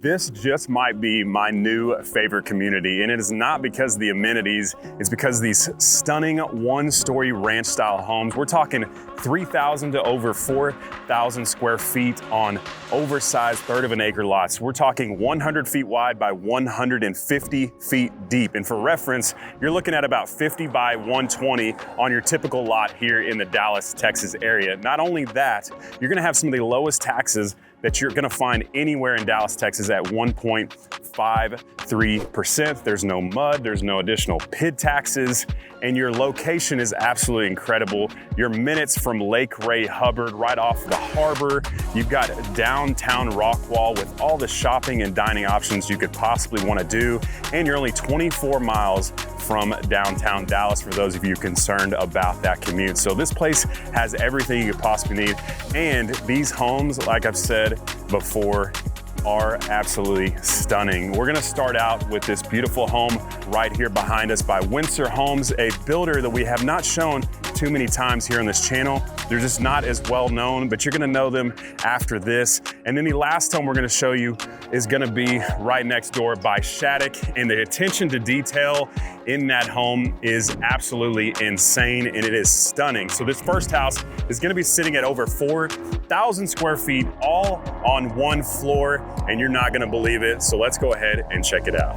This just might be my new favorite community, and it is not because of the amenities, it's because of these stunning one-story ranch-style homes. We're talking 3,000 to over 4,000 square feet on oversized third of an acre lots. We're talking 100 feet wide by 150 feet deep. And for reference, you're looking at about 50 by 120 on your typical lot here in the Dallas, Texas area. Not only that, you're gonna have some of the lowest taxes that you're gonna find anywhere in Dallas, Texas at 1.53%. There's no mud, there's no additional PID taxes, and your location is absolutely incredible. You're minutes from Lake Ray Hubbard, right off the harbor. You've got downtown Rockwall with all the shopping and dining options you could possibly wanna do, and you're only 24 miles from downtown Dallas for those of you concerned about that commute. So this place has everything you could possibly need. And these homes, like I've said before, are absolutely stunning. We're gonna start out with this beautiful home right here behind us by Windsor Homes, a builder that we have not shown too many times here on this channel. They're just not as well known, but you're gonna know them after this. And then the last home we're gonna show you is gonna be right next door by Shaddock, and the attention to detail in that home is absolutely insane, and it is stunning. So this first house is gonna be sitting at over 4,000 square feet, all on one floor, and you're not gonna believe it. So let's go ahead and check it out.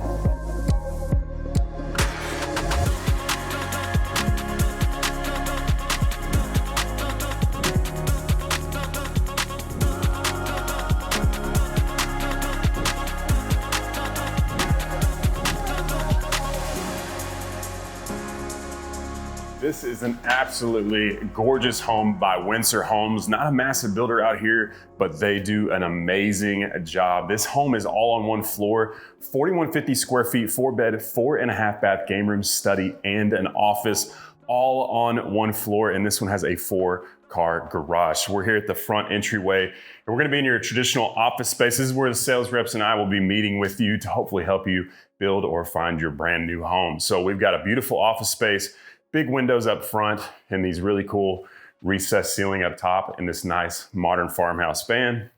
This is an absolutely gorgeous home by Windsor Homes. Not a massive builder out here, but they do an amazing job. This home is all on one floor, 4,150 square feet, 4-bed, 4.5 bath, game room, study, and an office, all on one floor. And this one has a 4-car garage. We're here at the front entryway, and we're gonna be in your traditional office space. This is where the sales reps and I will be meeting with you to hopefully help you build or find your brand new home. So we've got a beautiful office space, big windows up front, and these really cool recessed ceiling up top in this nice modern farmhouse span.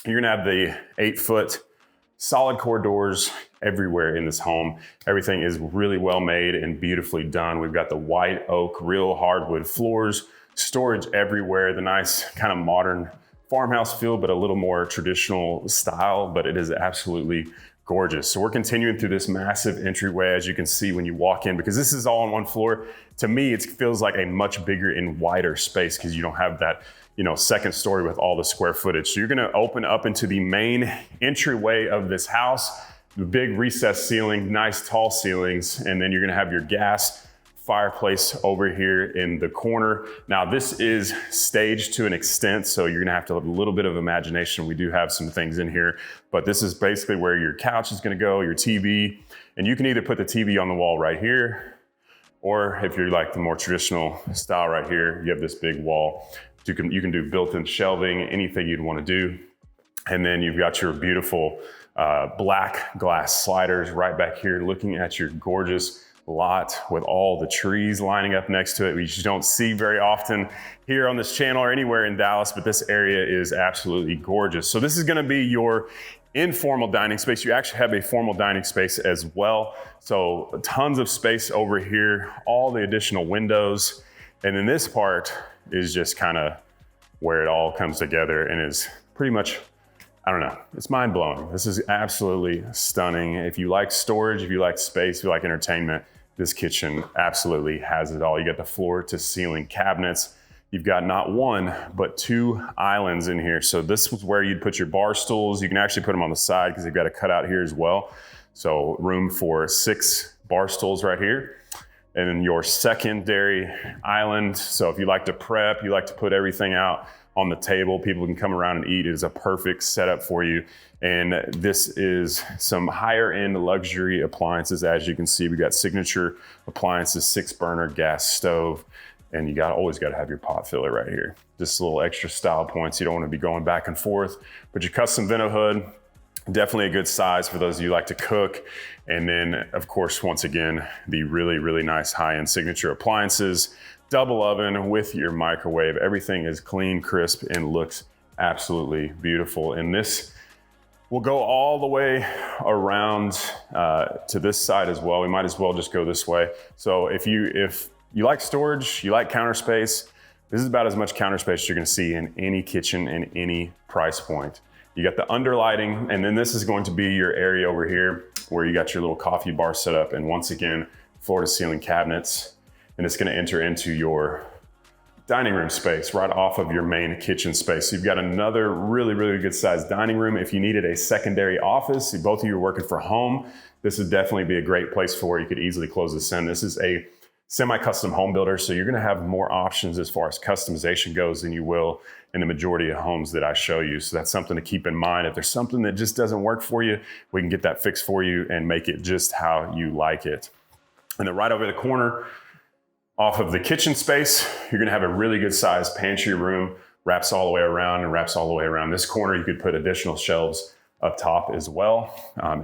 You're gonna have the 8-foot solid core doors everywhere in this home. Everything is really well made and beautifully done. We've got the white oak, real hardwood floors, storage everywhere, the nice kind of modern farmhouse feel, but a little more traditional style, but it is absolutely gorgeous. So we're continuing through this massive entryway, as you can see when you walk in, because this is all on one floor. To me, it feels like a much bigger and wider space because you don't have that, second story with all the square footage. So you're gonna open up into the main entryway of this house, the big recessed ceiling, nice tall ceilings, and then you're gonna have your gas fireplace over here in the corner. Now this is staged to an extent, so you're gonna have to have a little bit of imagination. We do have some things in here, but this is basically where your couch is gonna go, your TV, and you can either put the TV on the wall right here, or if you're like the more traditional style right here, you have this big wall. You can do built-in shelving, anything you'd wanna do. And then you've got your beautiful black glass sliders right back here, looking at your gorgeous lot with all the trees lining up next to it. We just don't see very often here on this channel or anywhere in Dallas, but this area is absolutely gorgeous. So this is gonna be your informal dining space. You actually have a formal dining space as well. So tons of space over here, all the additional windows. And then this part is just kind of where it all comes together and is pretty much, I don't know, it's mind blowing. This is absolutely stunning. If you like storage, if you like space, if you like entertainment, this kitchen absolutely has it all. You got the floor to ceiling cabinets. You've got not one, but 2 islands in here. So this was where you'd put your bar stools. You can actually put them on the side because they've got a cutout here as well. So room for 6 bar stools right here. And then your secondary island. So if you like to prep, you like to put everything out on the table, people can come around and eat, it is a perfect setup for you. And this is some higher end luxury appliances. As you can see, we got signature appliances, 6-burner gas stove, and you always got to have your pot filler right here. Just a little extra style points. You don't want to be going back and forth, but your custom vento hood, definitely a good size for those of you who like to cook. And then of course, once again, the really, really nice high-end signature appliances, double oven with your microwave. Everything is clean, crisp, and looks absolutely beautiful. And this We'll go all the way around to this side as well. We might as well just go this way. So if you like storage, you like counter space, this is about as much counter space you're gonna see in any kitchen in any price point. You got the underlighting, and then this is going to be your area over here where you got your little coffee bar set up, and once again, floor to ceiling cabinets, and it's gonna enter into your dining room space right off of your main kitchen space. So you've got another really, really good sized dining room. If you needed a secondary office, both of you are working from home, this would definitely be a great place for you. You could easily close this in. This is a semi-custom home builder, so you're gonna have more options as far as customization goes than you will in the majority of homes that I show you. So that's something to keep in mind. If there's something that just doesn't work for you, we can get that fixed for you and make it just how you like it. And then right over the corner, off of the kitchen space, you're gonna have a really good sized pantry room, wraps all the way around and wraps all the way around this corner. You could put additional shelves up top as well.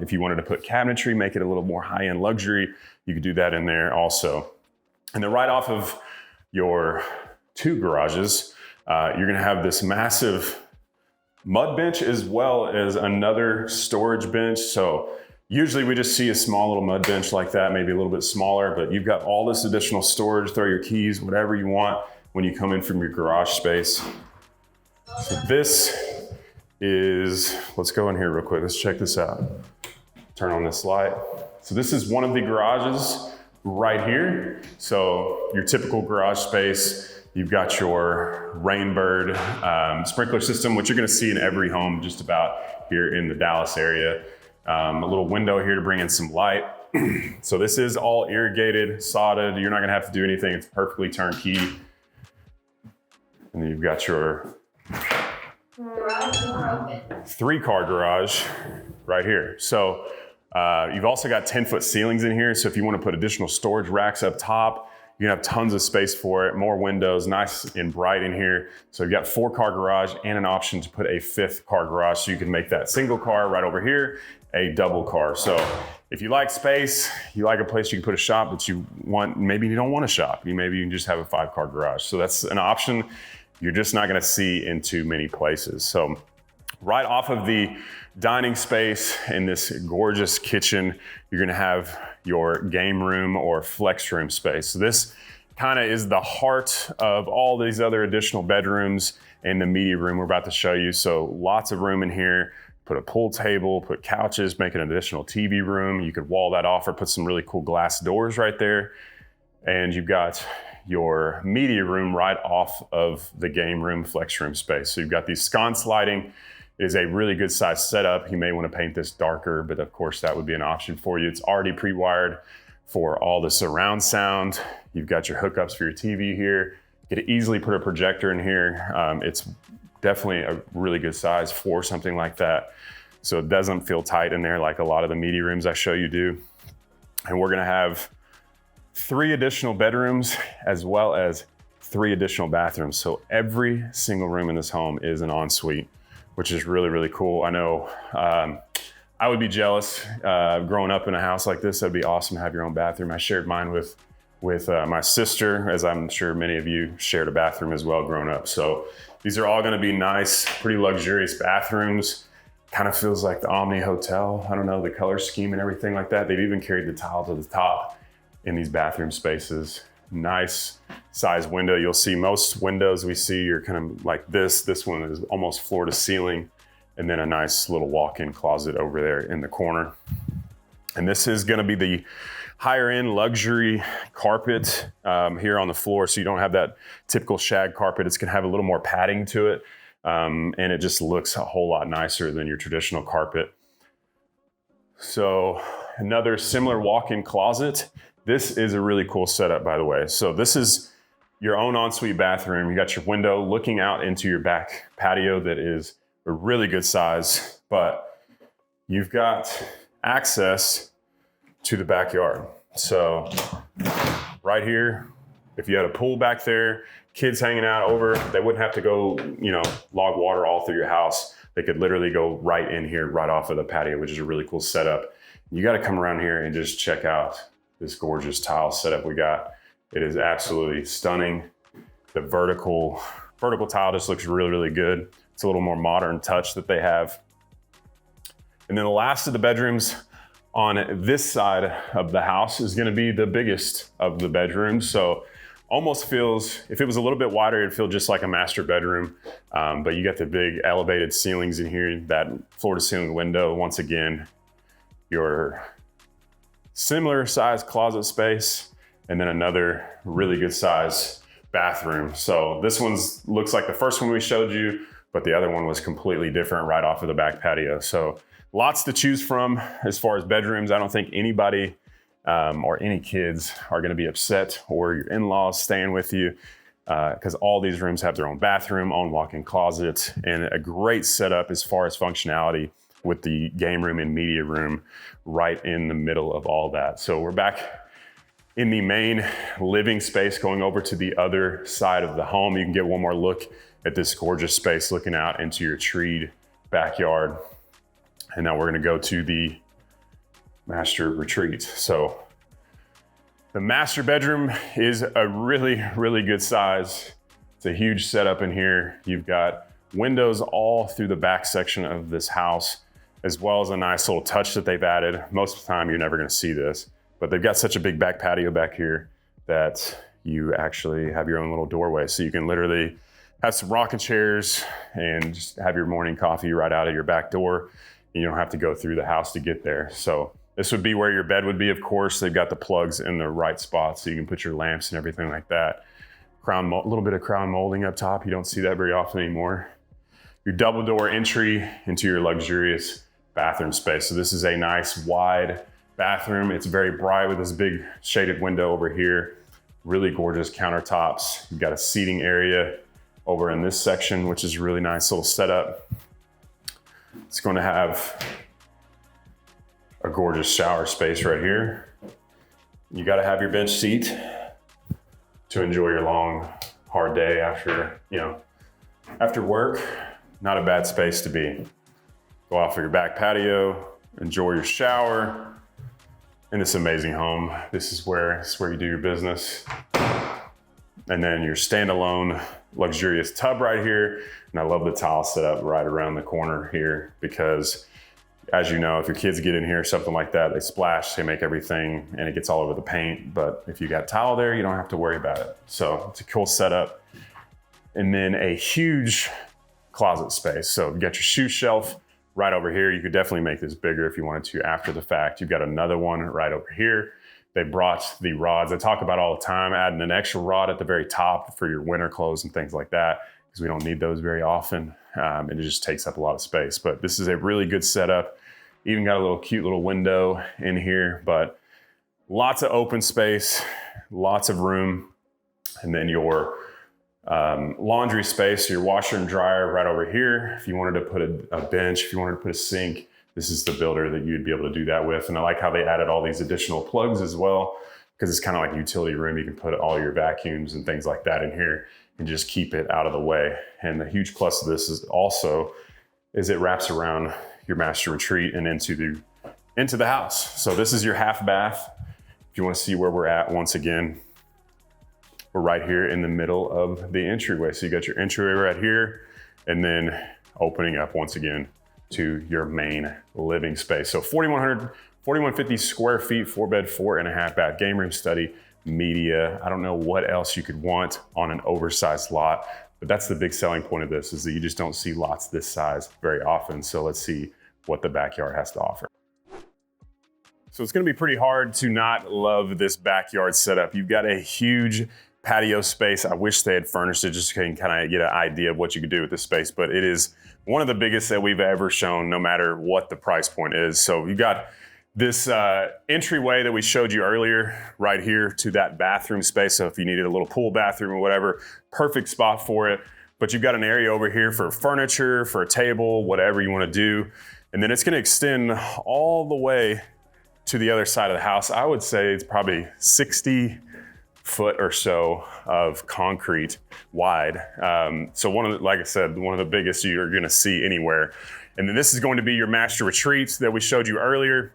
If you wanted to put cabinetry, make it a little more high-end luxury, you could do that in there also. And then right off of your two garages, you're gonna have this massive mud bench as well as another storage bench. So usually we just see a small little mud bench like that, maybe a little bit smaller, but you've got all this additional storage, throw your keys, whatever you want when you come in from your garage space. So this is, let's go in here real quick. Let's check this out. Turn on this light. So this is one of the garages right here. So your typical garage space, you've got your Rainbird sprinkler system, which you're gonna see in every home just about here in the Dallas area. A little window here to bring in some light. So this is all irrigated, sodded. You're not gonna have to do anything. It's perfectly turnkey. And then you've got your 3-car garage right here. So you've also got 10-foot ceilings in here. So if you want to put additional storage racks up top, you can have tons of space for it, more windows, nice and bright in here. So you've got 4-car garage and an option to put a 5th-car garage. So you can make that single car right over here a double car. So if you like space, you like a place you can put a shop that you want, maybe you don't want to shop. Maybe you can just have a 5-car garage. So that's an option you're just not going to see in too many places. So right off of the dining space in this gorgeous kitchen, you're going to have your game room or flex room space. So this kind of is the heart of all these other additional bedrooms and the media room we're about to show you. So lots of room in here. Put a pool table, put couches, make an additional TV room. You could wall that off or put some really cool glass doors right there. And you've got your media room right off of the game room flex room space. So you've got these sconce lighting. It is a really good size setup. You may want to paint this darker, but of course that would be an option for you. It's already pre-wired for all the surround sound. You've got your hookups for your TV here. You could easily put a projector in here. It's definitely a really good size for something like that. So it doesn't feel tight in there like a lot of the media rooms I show you do. And we're gonna have 3 additional bedrooms as well as 3 additional bathrooms. So every single room in this home is an ensuite, which is really, really cool. I know I would be jealous growing up in a house like this. That'd be awesome to have your own bathroom. I shared mine with my sister, as I'm sure many of you shared a bathroom as well growing up. So these are all gonna be nice, pretty luxurious bathrooms. Kind of feels like the Omni Hotel. I don't know, the color scheme and everything like that. They've even carried the tile to the top in these bathroom spaces. Nice size window. You'll see most windows we see are kind of like this. This one is almost floor to ceiling, and then a nice little walk-in closet over there in the corner. And this is gonna be the higher end luxury carpet here on the floor. So you don't have that typical shag carpet. It's gonna have a little more padding to it. And it just looks a whole lot nicer than your traditional carpet. So another similar walk-in closet. This is a really cool setup, by the way. So this is your own ensuite bathroom. You got your window looking out into your back patio that is a really good size, but you've got access to the backyard. So right here, if you had a pool back there, kids hanging out over, they wouldn't have to go, log water all through your house. They could literally go right in here, right off of the patio, which is a really cool setup. You got to come around here and just check out this gorgeous tile setup we got. It is absolutely stunning. The vertical tile just looks really, really good. It's a little more modern touch that they have. And then the last of the bedrooms on this side of the house is gonna be the biggest of the bedrooms. So almost feels, if it was a little bit wider, it'd feel just like a master bedroom. But you got the big elevated ceilings in here, that floor to ceiling window. Once again, your similar size closet space, and then another really good size bathroom. So this one's looks like the first one we showed you, but the other one was completely different right off of the back patio. So lots to choose from as far as bedrooms. I don't think anybody or any kids are gonna be upset, or your in-laws staying with you, because all these rooms have their own bathroom, own walk-in closet, and a great setup as far as functionality with the game room and media room right in the middle of all that. So we're back in the main living space, going over to the other side of the home. You can get one more look at this gorgeous space looking out into your treed backyard. And now we're gonna go to the master retreat. So the master bedroom is a really, really good size. It's a huge setup in here. You've got windows all through the back section of this house, as well as a nice little touch that they've added. Most of the time you're never gonna see this, but they've got such a big back patio back here that you actually have your own little doorway. So you can literally have some rocking chairs and just have your morning coffee right out of your back door. You don't have to go through the house to get there. So this would be where your bed would be, of course. They've got the plugs in the right spot so you can put your lamps and everything like that. A little bit of crown molding up top. You don't see that very often anymore. Your double door entry into your luxurious bathroom space. So this is a nice wide bathroom. It's very bright with this big shaded window over here. Really gorgeous countertops. You've got a seating area over in this section, which is a really nice little setup. It's going to have a gorgeous shower space right here. You got to have your bench seat to enjoy your long, hard day after work. Not a bad space to be. Go off of your back patio, enjoy your shower in this amazing home. This is where you do your business. And then your standalone luxurious tub right here. And I love the tile setup right around the corner here, because as you know, if your kids get in here, something like that, they splash, they make everything, and it gets all over the paint. But if you got tile there, you don't have to worry about it. So it's a cool setup. And then a huge closet space. So you got your shoe shelf right over here. You could definitely make this bigger if you wanted to after the fact. You've got another one right over here. They brought the rods. I talk about all the time, adding an extra rod at the very top for your winter clothes and things like that, because we don't need those very often. And it just takes up a lot of space. But this is a really good setup. Even got a little cute little window in here, but lots of open space, lots of room. And then your laundry space, your washer and dryer right over here. If you wanted to put a bench, if you wanted to put a sink, this is the builder that you'd be able to do that with. And I like how they added all these additional plugs as well, because it's kind of like a utility room. You can put all your vacuums and things like that in here and just keep it out of the way. And the huge plus of this is it wraps around your master retreat and into the house. So this is your half bath. If you want to see where we're at, once again, we're right here in the middle of the entryway. So you got your entryway right here, and then opening up once again to your main living space. So 4,150 square feet, 4-bed, 4.5 bath, game room, study, media. I don't know what else you could want on an oversized lot, but that's the big selling point of this, is that you just don't see lots this size very often. So let's see what the backyard has to offer. So it's gonna be pretty hard to not love this backyard setup. You've got a huge patio space. I wish they had furnished it just so you can kind of get an idea of what you could do with this space, but it is one of the biggest that we've ever shown, no matter what the price point is. So you got this entryway that we showed you earlier right here to that bathroom space. So if you needed a little pool bathroom or whatever, perfect spot for it. But you've got an area over here for furniture, for a table, whatever you want to do. And then it's going to extend all the way to the other side of the house. I would say it's probably 60 foot or so of concrete wide. So like I said, one of the biggest you're gonna see anywhere. And then this is going to be your master retreat that we showed you earlier.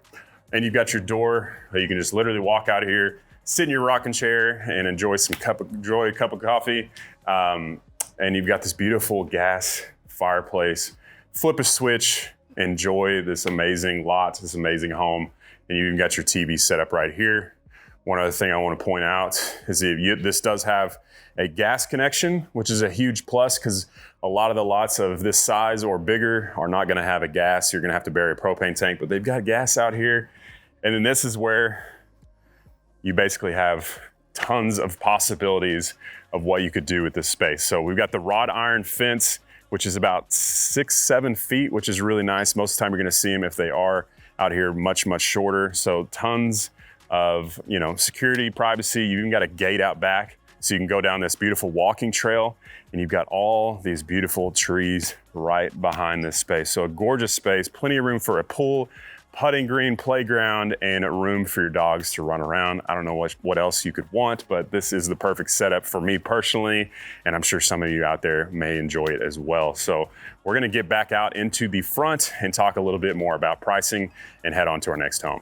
And you've got your door that you can just literally walk out of here, sit in your rocking chair and enjoy a cup of coffee. And you've got this beautiful gas fireplace, flip a switch, enjoy this amazing lot, this amazing home. And you even got your TV set up right here. One other thing I want to point out is this does have a gas connection, which is a huge plus because a lot of the lots of this size or bigger are not going to have a gas. You're going to have to bury a propane tank, but they've got gas out here. And then this is where you basically have tons of possibilities of what you could do with this space. So we've got the wrought iron fence, which is about 6-7 feet, which is really nice. Most of the time you're going to see them if they are out here much shorter. So tons of, security, privacy. You even got a gate out back so you can go down this beautiful walking trail, and you've got all these beautiful trees right behind this space. So a gorgeous space, plenty of room for a pool, putting green, playground, and a room for your dogs to run around. I don't know what else you could want, but this is the perfect setup for me personally, and I'm sure some of you out there may enjoy it as well. So we're gonna get back out into the front and talk a little bit more about pricing and head on to our next home.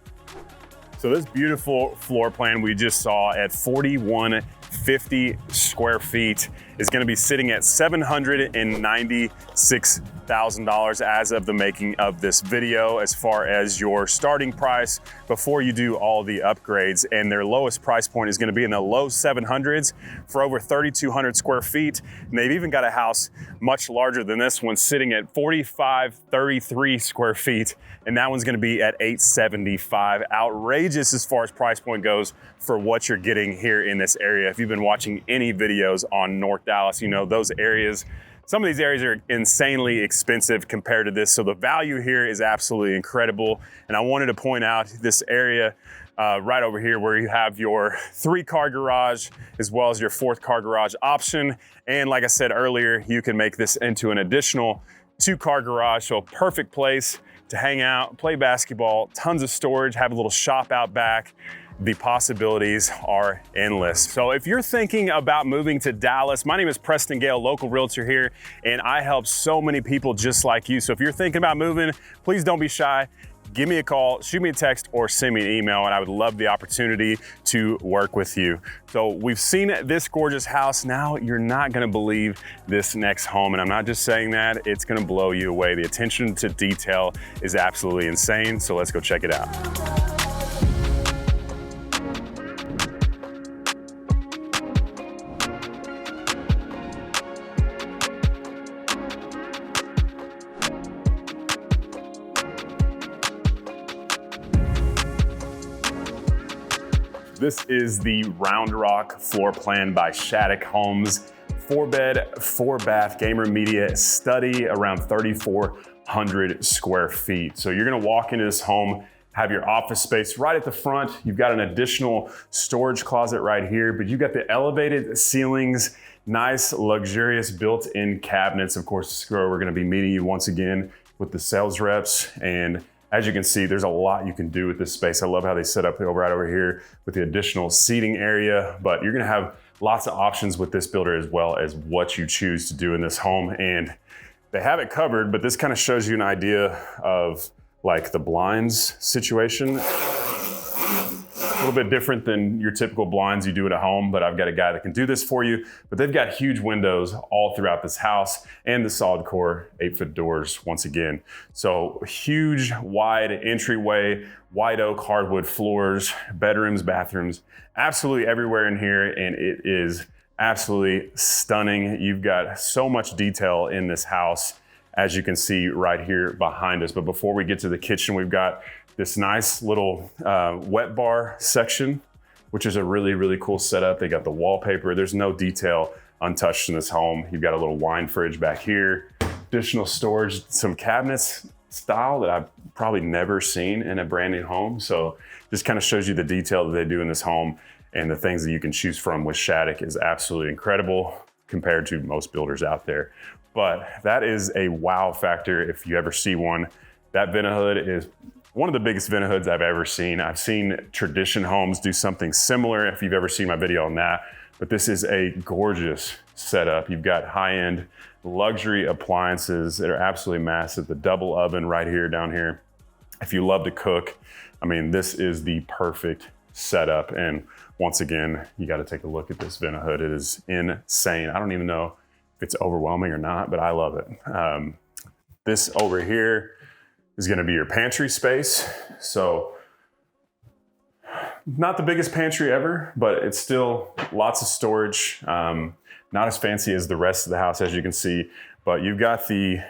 So this beautiful floor plan we just saw at 4150 square feet is going to be sitting at $796,000 as of the making of this video, as far as your starting price before you do all the upgrades. And their lowest price point is going to be in the low 700s for over 3,200 square feet. And they've even got a house much larger than this one sitting at 4,533 square feet. And that one's going to be at 875. Outrageous as far as price point goes for what you're getting here in this area. If you've been watching any videos on North Dallas, you know those areas, some of these areas are insanely expensive compared to this. So the value here is absolutely incredible. And I wanted to point out this area right over here where you have your 3-car garage as well as your 4th car garage option. And like I said earlier, you can make this into an additional 2-car garage. So a perfect place to hang out, play basketball, tons of storage, have a little shop out back. The possibilities are endless. So if you're thinking about moving to Dallas, my name is Preston Gale, local realtor here, and I help so many people just like you. So if you're thinking about moving, please don't be shy. Give me a call, shoot me a text, or send me an email, and I would love the opportunity to work with you. So we've seen this gorgeous house. Now you're not gonna believe this next home, and I'm not just saying that, it's gonna blow you away. The attention to detail is absolutely insane, so let's go check it out. This is the Round Rock floor plan by Shaddock Homes. 4-bed, 4-bath, gamer media study, around 3,400 square feet. So you're gonna walk into this home, have your office space right at the front. You've got an additional storage closet right here, but you've got the elevated ceilings, nice, luxurious built-in cabinets. Of course, this is where we're gonna be meeting you once again with the sales reps. And as you can see, there's a lot you can do with this space. I love how they set up right over here with the additional seating area, but you're gonna have lots of options with this builder as well as what you choose to do in this home. And they have it covered, but this kind of shows you an idea of like the blinds situation. A little bit different than your typical blinds you do at home, but I've got a guy that can do this for you. But they've got huge windows all throughout this house and the solid core 8-foot doors once again. So huge, wide entryway, white oak hardwood floors, bedrooms, bathrooms, absolutely everywhere in here. And it is absolutely stunning. You've got so much detail in this house, as you can see right here behind us. But before we get to the kitchen, we've got this nice little wet bar section, which is a really, really cool setup. They got the wallpaper. There's no detail untouched in this home. You've got a little wine fridge back here, additional storage, some cabinets style that I've probably never seen in a brand new home. So this kind of shows you the detail that they do in this home, and the things that you can choose from with Shaddock is absolutely incredible compared to most builders out there. But that is a wow factor if you ever see one. That vent hood is one of the biggest vent hoods I've ever seen. I've seen tradition homes do something similar if you've ever seen my video on that, but this is a gorgeous setup. You've got high-end luxury appliances that are absolutely massive. The double oven right here, down here. If you love to cook, I mean, this is the perfect setup. And once again, you got to take a look at this vent hood. It is insane. I don't even know if it's overwhelming or not, but I love it. This over here, is gonna be your pantry space. So not the biggest pantry ever, but it's still lots of storage. Not as fancy as the rest of the house, as you can see, but you've got the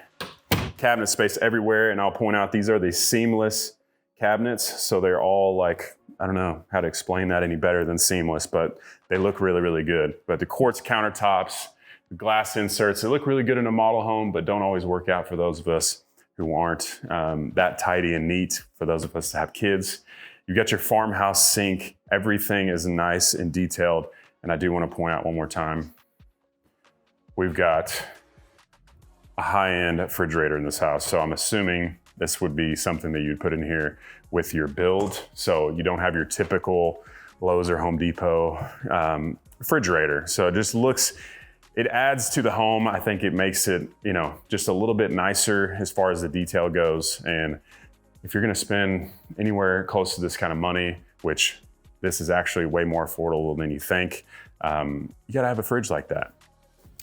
cabinet space everywhere. And I'll point out, these are the seamless cabinets. So they're all like, I don't know how to explain that any better than seamless, but they look really, really good. But the quartz countertops, the glass inserts, they look really good in a model home, but don't always work out for those of us who aren't that tidy and neat, for those of us that have kids. You got your farmhouse sink. Everything is nice and detailed. And I do want to point out one more time, we've got a high-end refrigerator in this house. So I'm assuming this would be something that you'd put in here with your build. So you don't have your typical Lowe's or Home Depot refrigerator. So it just looks, it adds to the home. I think it makes it, you know, just a little bit nicer as far as the detail goes. And if you're gonna spend anywhere close to this kind of money, which this is actually way more affordable than you think, you gotta have a fridge like that.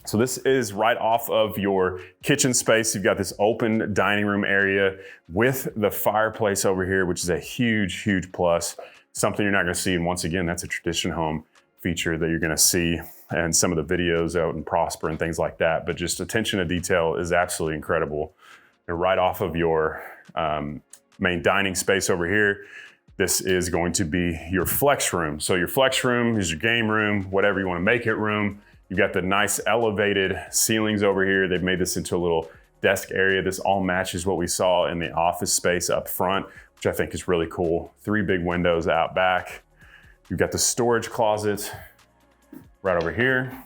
So this is right off of your kitchen space. You've got this open dining room area with the fireplace over here, which is a huge, huge plus. Something you're not gonna see. And once again, that's a tradition home feature that you're gonna see and some of the videos out in Prosper and things like that. But just attention to detail is absolutely incredible. And right off of your main dining space over here, this is going to be your flex room. So your flex room is your game room, whatever you wanna make it room. You've got the nice elevated ceilings over here. They've made this into a little desk area. This all matches what we saw in the office space up front, which I think is really cool. 3 big windows out back. You've got the storage closet right over here.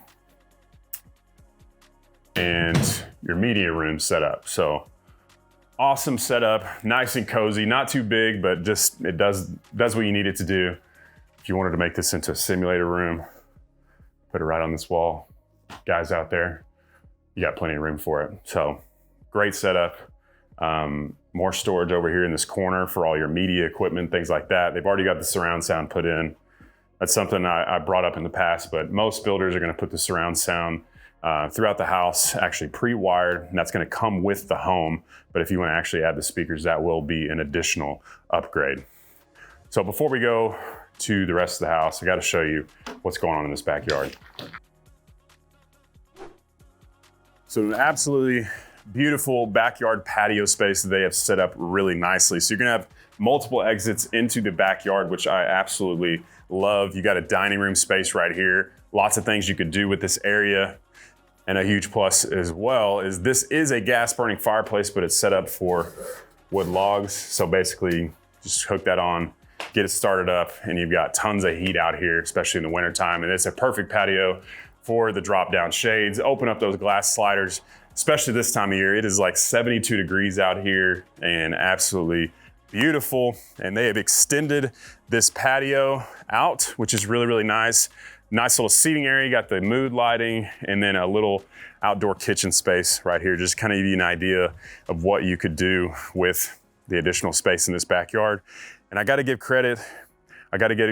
And your media room set up. So awesome setup, nice and cozy, not too big, but just it does what you need it to do. If you wanted to make this into a simulator room, put it right on this wall. Guys out there, you got plenty of room for it. So great setup. More storage over here in this corner for all your media equipment, things like that. They've already got the surround sound put in. That's something I brought up in the past, but most builders are gonna put the surround sound throughout the house, actually pre-wired, and that's gonna come with the home. But if you wanna actually add the speakers, that will be an additional upgrade. So before we go to the rest of the house, I gotta show you what's going on in this backyard. So an absolutely beautiful backyard patio space that they have set up really nicely. So you're gonna have multiple exits into the backyard, which I absolutely love. You got a dining room space right here. Lots of things you could do with this area. And a huge plus as well is this is a gas burning fireplace, but it's set up for wood logs. So basically just hook that on, get it started up, and you've got tons of heat out here, especially in the wintertime. And it's a perfect patio for the drop down shades. Open up those glass sliders, especially this time of year. It is like 72 degrees out here and absolutely beautiful. And they have extended this patio out, which is really, really nice. Nice little seating area. You got the mood lighting and then a little outdoor kitchen space right here. Just kind of give you an idea of what you could do with the additional space in this backyard. And I got to give credit. I got to get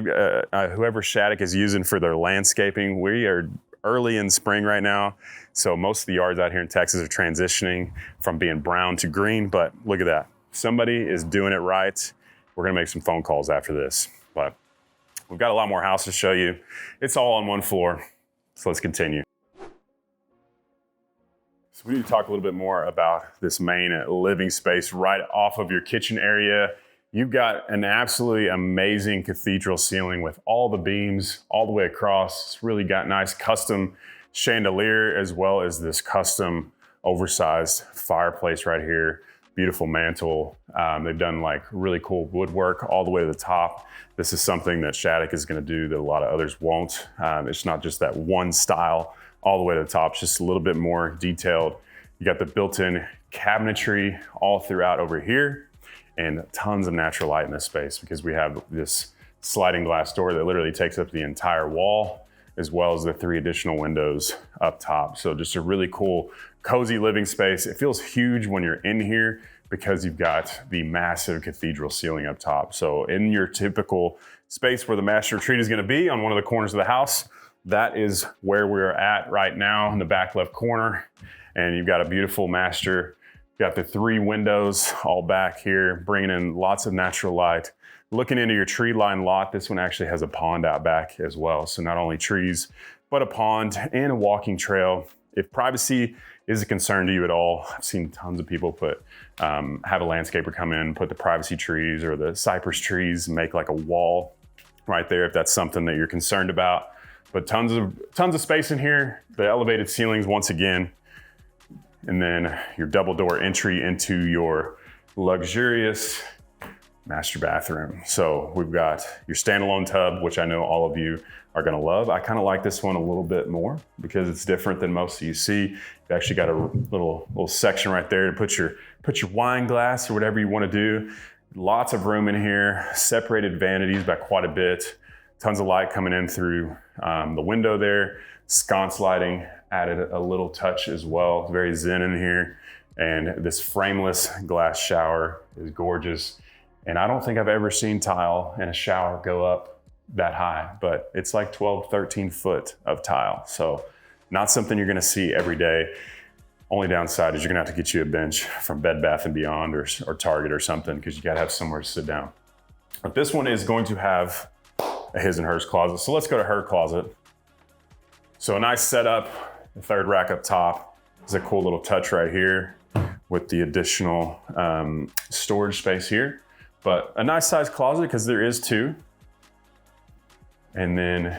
whoever Shaddock is using for their landscaping. We are early in spring right now. So most of the yards out here in Texas are transitioning from being brown to green, but look at that. Somebody is doing it right. We're gonna make some phone calls after this, but we've got a lot more house to show you. It's all on one floor, so let's continue. So we need to talk a little bit more about this main living space right off of your kitchen area. You've got an absolutely amazing cathedral ceiling with all the beams all the way across. It's really got nice custom chandelier as well as this custom oversized fireplace right here. Beautiful mantle. They've done like really cool woodwork all the way to the top. This is something that Shaddock is gonna do that a lot of others won't. It's not just that one style all the way to the top, it's just a little bit more detailed. You got the built-in cabinetry all throughout over here and tons of natural light in this space because we have this sliding glass door that literally takes up the entire wall as well as the 3 additional windows up top. So just a really cool, cozy living space. It feels huge when you're in here because you've got the massive cathedral ceiling up top. So in your typical space where the master retreat is gonna be on one of the corners of the house, that is where we're at right now in the back left corner. And you've got a beautiful master Got the 3 windows all back here, bringing in lots of natural light. Looking into your tree line lot, this one actually has a pond out back as well. So not only trees, but a pond and a walking trail. If privacy is a concern to you at all, I've seen tons of people have a landscaper come in, put the privacy trees or the cypress trees, make like a wall right there if that's something that you're concerned about. But tons of space in here. The elevated ceilings once again. And then your double door entry into your luxurious master bathroom. So we've got your standalone tub, which I know all of you are gonna love. I kind of like this one a little bit more because it's different than most you see. You actually got a little section right there to put your wine glass or whatever you want to do. Lots of room in here, separated vanities by quite a bit. Tons of light coming in through the window there. Sconce lighting added a little touch as well. Very zen in here. And this frameless glass shower is gorgeous. And I don't think I've ever seen tile in a shower go up that high, but it's like 12, 13 foot of tile. So not something you're gonna see every day. Only downside is you're gonna have to get you a bench from Bed Bath & Beyond or Target or something, because you gotta have somewhere to sit down. But this one is going to have a his and hers closet. So let's go to her closet. So a nice setup, the 3rd rack up top. Is a cool little touch right here with the additional storage space here. But a nice sized closet because there is 2. And then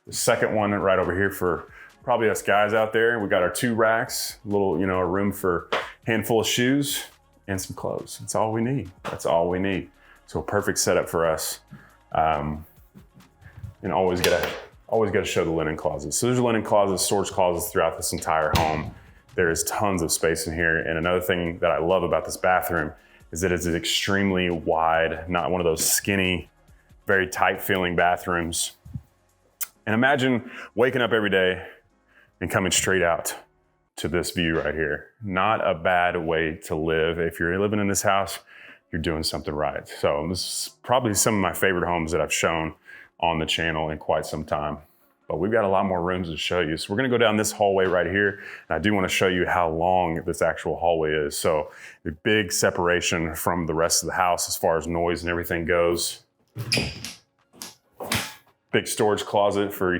the second one right over here for probably us guys out there. We got our 2 racks, a room for a handful of shoes and some clothes. That's all we need. That's all we need. So a perfect setup for us. And always gotta show the linen closets. So there's linen closets, storage closets throughout this entire home. There is tons of space in here. And another thing that I love about this bathroom is that it's extremely wide, not one of those skinny, very tight feeling bathrooms. And imagine waking up every day and coming straight out to this view right here. Not a bad way to live. If you're living in this house, you're doing something right. So this is probably some of my favorite homes that I've shown on the channel in quite some time. But we've got a lot more rooms to show you. So we're gonna go down this hallway right here. And I do wanna show you how long this actual hallway is. So the big separation from the rest of the house as far as noise and everything goes. Big storage closet for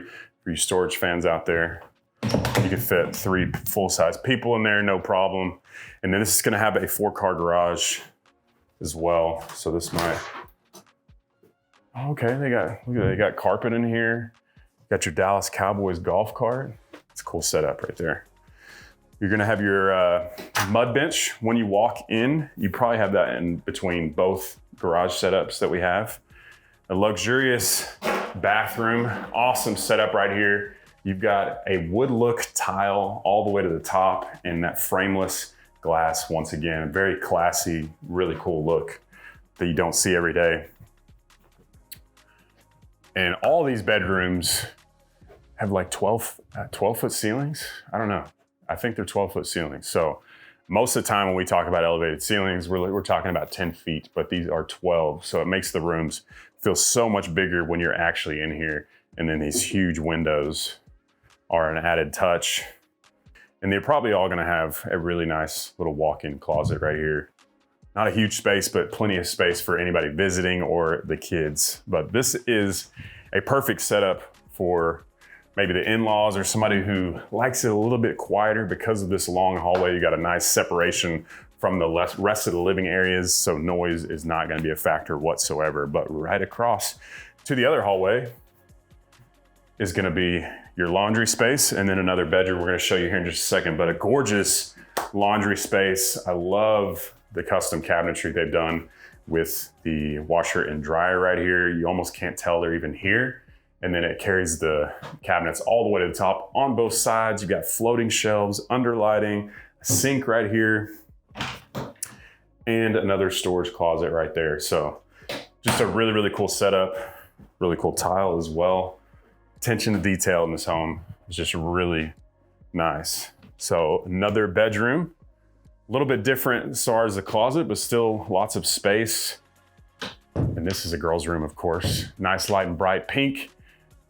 you storage fans out there. You can fit 3 full-size people in there, no problem. And then this is gonna have a 4-car garage as well. So this might, okay, they got carpet in here. Got your Dallas Cowboys golf cart. It's a cool setup right there. You're gonna have your mud bench. When you walk in, you probably have that in between both garage setups that we have. A luxurious bathroom, awesome setup right here. You've got a wood look tile all the way to the top and that frameless glass once again. Very classy, really cool look that you don't see every day. And all these bedrooms have like 12 foot ceilings. I don't know. I think they're 12-foot ceilings. So most of the time when we talk about elevated ceilings, we're talking about 10 feet, but these are 12. So it makes the rooms feel so much bigger when you're actually in here. And then these huge windows are an added touch. And they're probably all gonna have a really nice little walk-in closet right here. Not a huge space, but plenty of space for anybody visiting or the kids. But this is a perfect setup for maybe the in-laws or somebody who likes it a little bit quieter because of this long hallway. You got a nice separation from the rest of the living areas, so noise is not gonna be a factor whatsoever. But right across to the other hallway is gonna be your laundry space and then another bedroom we're gonna show you here in just a second, but a gorgeous laundry space. I love the custom cabinetry they've done with the washer and dryer right here. You almost can't tell they're even here. And then it carries the cabinets all the way to the top on both sides. You've got floating shelves, under lighting, a sink right here, and another storage closet right there. So just a really, really cool setup, really cool tile as well. Attention to detail in this home is just really nice. So another bedroom, a little bit different as far as the closet, but still lots of space. And this is a girl's room, of course. Nice light and bright pink.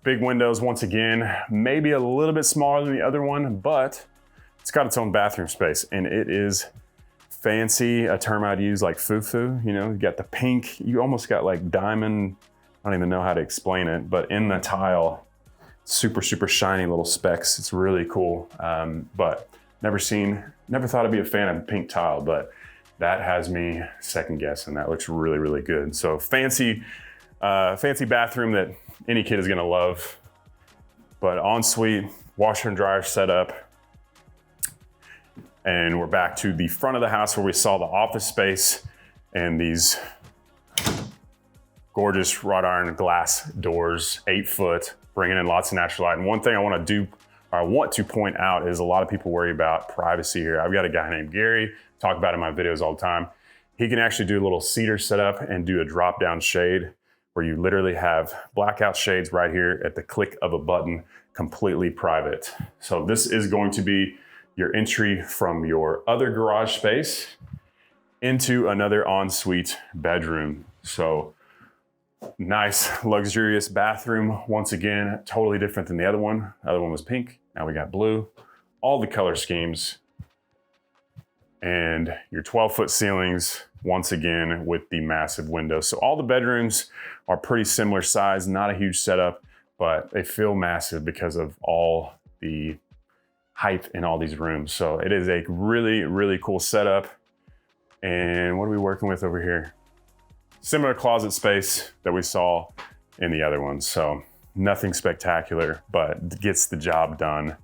Big windows once again, maybe a little bit smaller than the other one, but it's got its own bathroom space and it is fancy, a term I'd use like foo-foo, you know, you got the pink, you almost got like diamond, I don't even know how to explain it, but in the tile, super, super shiny little specks. It's really cool. But never thought I'd be a fan of pink tile, but that has me second guessing. That looks really, really good. So fancy bathroom that any kid is gonna love, but ensuite, washer and dryer setup. And we're back to the front of the house where we saw the office space and these gorgeous wrought iron glass doors, 8 foot, bringing in lots of natural light. And one thing I want to point out is a lot of people worry about privacy here. I've got a guy named Gary, talk about it in my videos all the time. He can actually do a little cedar setup and do a drop down shade where you literally have blackout shades right here at the click of a button, completely private. So this is going to be your entry from your other garage space into another ensuite bedroom. So nice, luxurious bathroom. Once again, totally different than the other one. The other one was pink, now we got blue. All the color schemes. And your 12-foot ceilings, once again, with the massive windows. So all the bedrooms are pretty similar size, not a huge setup, but they feel massive because of all the height in all these rooms. So it is a really, really cool setup. And what are we working with over here? Similar closet space that we saw in the other ones. So nothing spectacular, but gets the job done.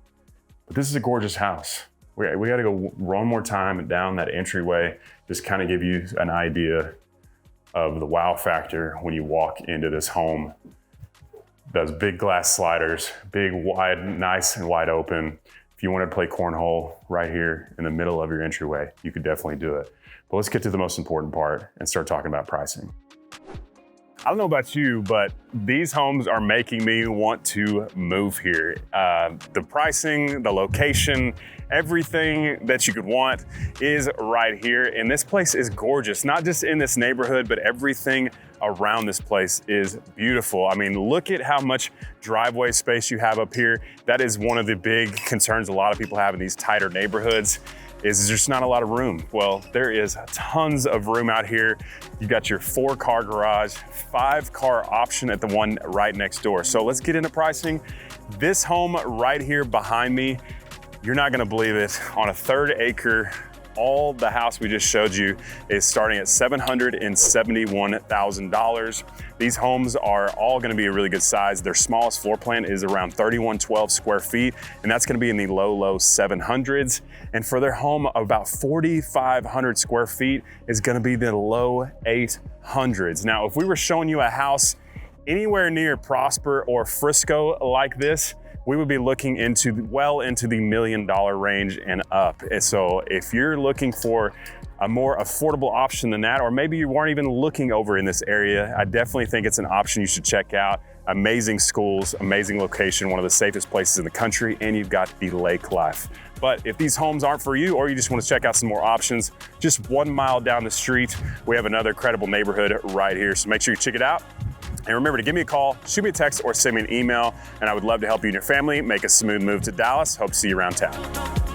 But this is a gorgeous house. We got to go one more time down that entryway, just kind of give you an idea of the wow factor when you walk into this home. Those big glass sliders, big, wide, nice and wide open. If you wanted to play cornhole right here in the middle of your entryway, you could definitely do it. But let's get to the most important part and start talking about pricing. I don't know about you, but these homes are making me want to move here. The pricing, the location, everything that you could want is right here. And this place is gorgeous, not just in this neighborhood, but everything around this place is beautiful. I mean, look at how much driveway space you have up here. That is one of the big concerns a lot of people have in these tighter neighborhoods. Is there's not a lot of room. Well, there is tons of room out here. You got your 4-car garage, 5-car option at the one right next door. So let's get into pricing. This home right here behind me, you're not gonna believe it, on a 1/3 acre, all the house we just showed you is starting at $771,000. These homes are all gonna be a really good size. Their smallest floor plan is around 3112 square feet, and that's gonna be in the low 700s. And for their home, about 4,500 square feet is gonna be the low 800s. Now, if we were showing you a house anywhere near Prosper or Frisco like this, we would be looking well into the $1 million range and up. And so if you're looking for a more affordable option than that, or maybe you weren't even looking over in this area, I definitely think it's an option you should check out. Amazing schools, amazing location, one of the safest places in the country, and you've got the lake life. But if these homes aren't for you, or you just want to check out some more options, just 1 mile down the street, we have another credible neighborhood right here. So make sure you check it out. And remember to give me a call, shoot me a text, or send me an email, and I would love to help you and your family make a smooth move to Dallas. Hope to see you around town.